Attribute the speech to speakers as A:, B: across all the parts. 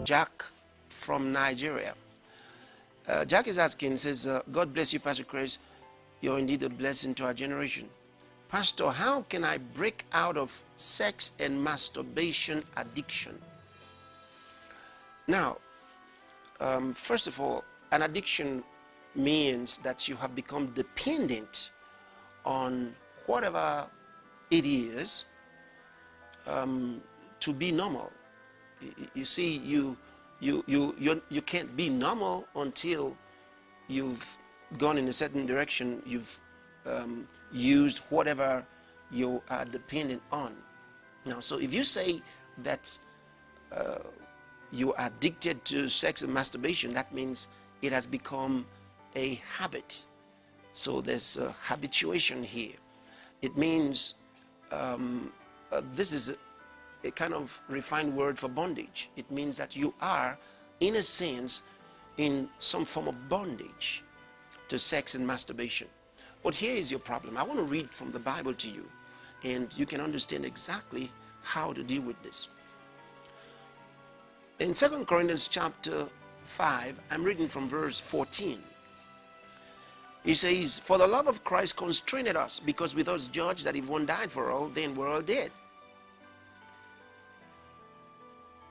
A: Jack from Nigeria. Jack is asking, says, God bless you, Pastor Chris. You're indeed a blessing to our generation. Pastor, how can I break out of sex and masturbation addiction? Now, first of all, an addiction means that you have become dependent on whatever it is to be normal. You see, you can't be normal until you've gone in a certain direction. You've used whatever you are dependent on. Now, so if you say that you are addicted to sex and masturbation, that means it has become a habit. So there's a habituation here. It means this is a kind of refined word for bondage. It means that you are, in a sense, in some form of bondage to sex and masturbation. But here is your problem. I want to read from the Bible to you, and you can understand exactly how to deal with this. In 2 Corinthians chapter 5, I'm reading from verse 14. He says, for the love of Christ constrained us, because with us judged that if one died for all, then we're all dead.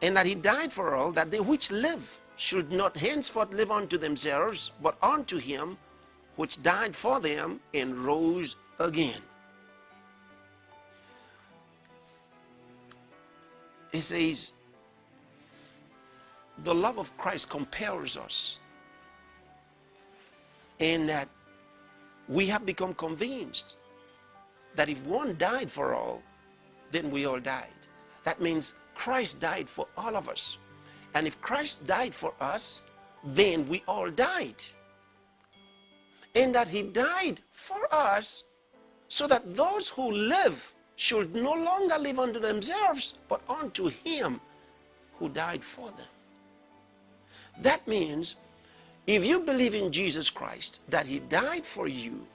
A: And that he died for all, that they which live should not henceforth live unto themselves, but unto him which died for them and rose again. He says, the love of Christ compels us, and that we have become convinced that if one died for all, then we all died. That means Christ died for all of us. And if Christ died for us, then we all died. And that he died for us so that those who live should no longer live unto themselves, but unto him who died for them. That means if you believe in Jesus Christ, that he died for you,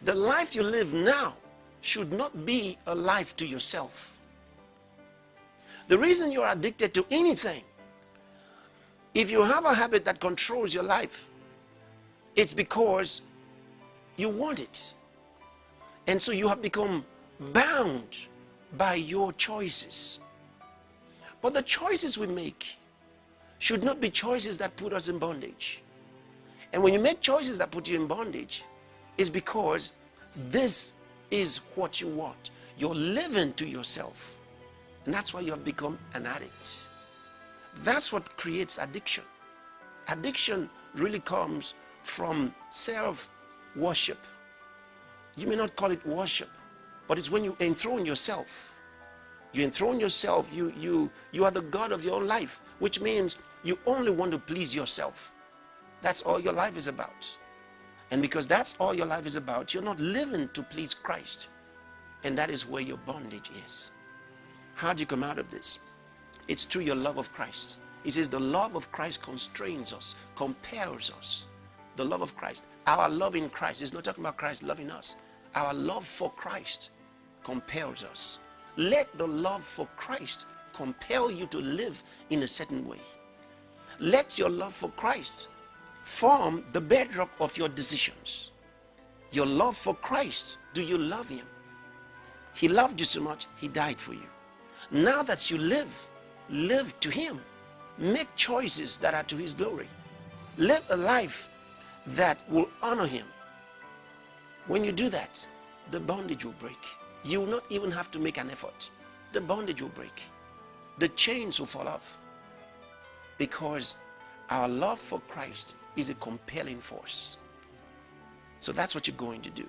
A: the life you live now should not be a life to yourself. The reason you're addicted to anything, if you have a habit that controls your life, it's because you want it. And so you have become bound by your choices. But the choices we make should not be choices that put us in bondage. And when you make choices that put you in bondage, it's because this is what you want. You're living to yourself. And that's why you have become an addict. That's what creates addiction. Addiction really comes from self-worship. You may not call it worship, but it's when you enthrone yourself. You enthrone yourself, you are the God of your own life, which means you only want to please yourself. That's all your life is about. And because that's all your life is about, you're not living to please Christ. And that is where your bondage is. How do you come out of this? It's through your love of Christ. He says the love of Christ constrains us, compels us. The love of Christ. Our love in Christ is not talking about Christ loving us. Our love for Christ compels us. Let the love for Christ compel you to live in a certain way. Let your love for Christ form the bedrock of your decisions. Your love for Christ. Do you love him? He loved you so much, he died for you. Now that you live to him. Make choices that are to his glory. Live a life that will honor him. When you do that, the bondage will break. You will not even have to make an effort. The bondage will break. The chains will fall off. Because our love for Christ is a compelling force. So that's what you're going to do.